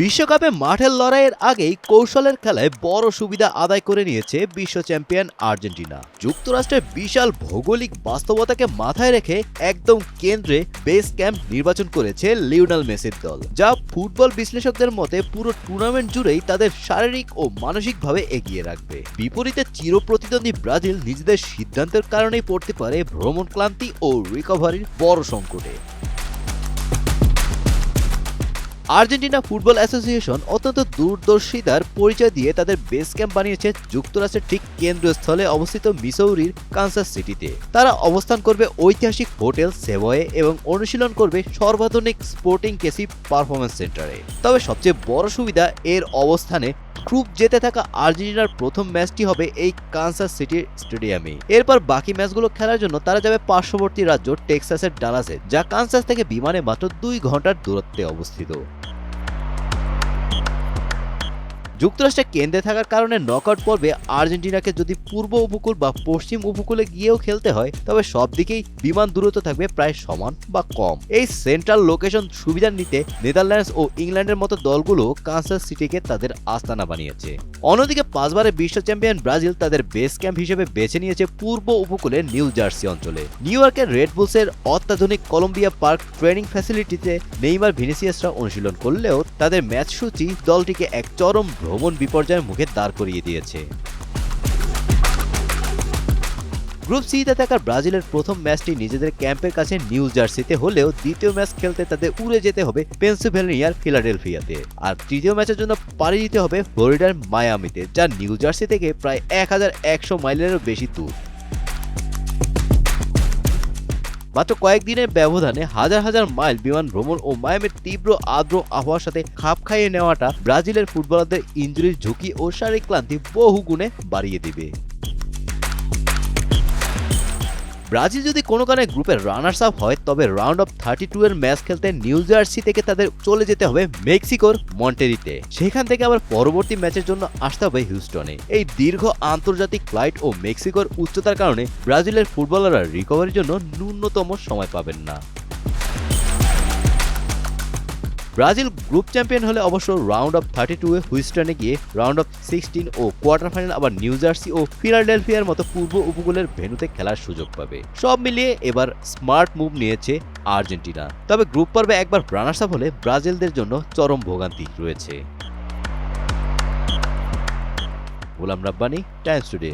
বিশ্বকাপে মাঠের লড়াইয়ের আগেই কৌশলের খেলায় বড় সুবিধা আদায় করে নিয়েছে বিশ্ব চ্যাম্পিয়ন আর্জেন্টিনা। যুক্তরাষ্ট্রের বিশাল ভৌগোলিক বাস্তবতাকে মাথায় রেখে একদম কেন্দ্রে বেস ক্যাম্প নির্বাচন করেছে লিওনেল মেসির দল, যা ফুটবল বিশ্লেষকদের মতে পুরো টুর্নামেন্ট জুড়েই তাদের শারীরিক ও মানসিকভাবে এগিয়ে রাখবে। বিপরীতে চিরপ্রতিদ্বন্দ্বী ব্রাজিল নিজেদের সিদ্ধান্তের কারণেই পড়তে পারে ভ্রমণ ক্লান্তি ও রিকভারির বড় সংকটে। আর্জেন্টিনা ফুটবল অ্যাসোসিয়েশন অত্যন্ত দূরদর্শিতার পরিচয় দিয়ে তাদের বেস ক্যাম্প বানিয়েছে যুক্তরাষ্ট্রের ঠিক কেন্দ্রস্থলে অবস্থিত মিসৌরির কানসাস সিটিতে। তারা অবস্থান করবে ঐতিহাসিক হোটেল সেভয়ে এবং অনুশীলন করবে সর্বাধুনিক স্পোর্টিং কেসি পারফরমেন্স সেন্টারে। তবে সবচেয়ে বড় সুবিধা এর অবস্থানে। গ্রুপ জেতে থাকা আর্জেন্টিনার প্রথম ম্যাচটি হবে এই কানসাস সিটির স্টেডিয়ামে। এরপর বাকি ম্যাচগুলো খেলার জন্য তারা যাবে পার্শ্ববর্তী রাজ্য টেক্সাসের ডালাসে, যা কানসাস থেকে বিমানে মাত্র 2 ঘন্টার দূরত্বে অবস্থিত। যুক্তরাষ্ট্রে কেন্দ্রে থাকার কারণে নকআউট পর্বে আর্জেন্টিনাকে যদি পূর্ব উপকূল বা পশ্চিম উপকূলে গিয়েও খেলতে হয়, তবে সব দিকেই বিমান দূরত্ব থাকবে প্রায় সমান বা কম। এই সেন্ট্রাল লোকেশন সুবিধা নিতে নেদারল্যান্ডস ও ইংল্যান্ডের মতো দলগুলো কানসাস সিটিকে তাদের আস্তানা বানিয়েছে। অন্যদিকে 5 বারের বিশ্ব চ্যাম্পিয়ন ব্রাজিল তাদের বেস ক্যাম্প হিসেবে বেছে নিয়েছে পূর্ব উপকূলের নিউ জার্সি অঞ্চলে। নিউ ইয়র্কের রেড বুলসের অত্যাধুনিক কলম্বিয়া পার্ক ট্রেনিং ফ্যাসিলিটিতে নেইমার ভিনিসিয়াসরা অনুশীলন করলেও তাদের ম্যাচ সূচি দলটিকে এক চরম ভ্রমণ বিপর্যয়ের মুখে দাঁড় করিয়ে দিয়েছে। গ্রুপ সিতে থাকা ব্রাজিলের প্রথম ম্যাচটি নিজেদের ক্যাম্পের কাছে নিউ জার্সিতে হলেও দ্বিতীয় ম্যাচ খেলতে তাদের উড়ে যেতে হবে পেনসিলভেনিয়ার ফিলাডেলফিয়াতে, আর তৃতীয় ম্যাচের জন্য পাড়ি দিতে হবে ফ্লোরিডার মায়ামিতে, যা নিউ জার্সি থেকে প্রায় 1100 মাইলেরও বেশি দূর। মাত্র কয়েকদিনের ব্যবধানে হাজার হাজার মাইল বিমান ভ্রমণ ও মায়ামির তীব্র আর্দ্র আবহাওয়ার সাথে খাপ খাইয়ে নেওয়াটা ব্রাজিলের ফুটবলারদের ইনজুরির ঝুঁকি ও শারীরিক ক্লান্তি বহু গুণে বাড়িয়ে দিবে। ব্রাজিল যদি কোনো কারণে গ্রুপের রানার্স আপ হয়, তবে রাউন্ড অফ 32 এর ম্যাচ খেলতে নিউ জার্সি থেকে তাদের চলে যেতে হবে মেক্সিকোর মন্টেরিতে। সেখান থেকে আবার পরবর্তী ম্যাচের জন্য আসতে হবে হিউস্টনে। এই দীর্ঘ আন্তর্জাতিক ফ্লাইট ও মেক্সিকোর উচ্চতার কারণে ব্রাজিলের ফুটবলাররা রিকভারির জন্য ন্যূনতম সময় পাবেন না। ব্রাজিল গ্রুপ চ্যাম্পিয়ন হলে অবশ্য রাউন্ড অফ 32 এ হুইস্টনে গিয়ে রাউন্ড অফ 16 ও কোয়ার্টার ফাইনাল আবার নিউ জার্সি ও ফিলাডেলফিয়ার মতো পূর্ব উপকূলের ভেন্যুতে খেলার সুযোগ পাবে। সব মিলিয়ে এবার স্মার্ট মুভ নিয়েছে আর্জেন্টিনা। তবে গ্রুপ পর্বে একবার রানার্স আপ হলে ব্রাজিলদের জন্য চরম ভোগান্তি রয়েছে। গোলাম রাব্বানি, টাইমস টুডে।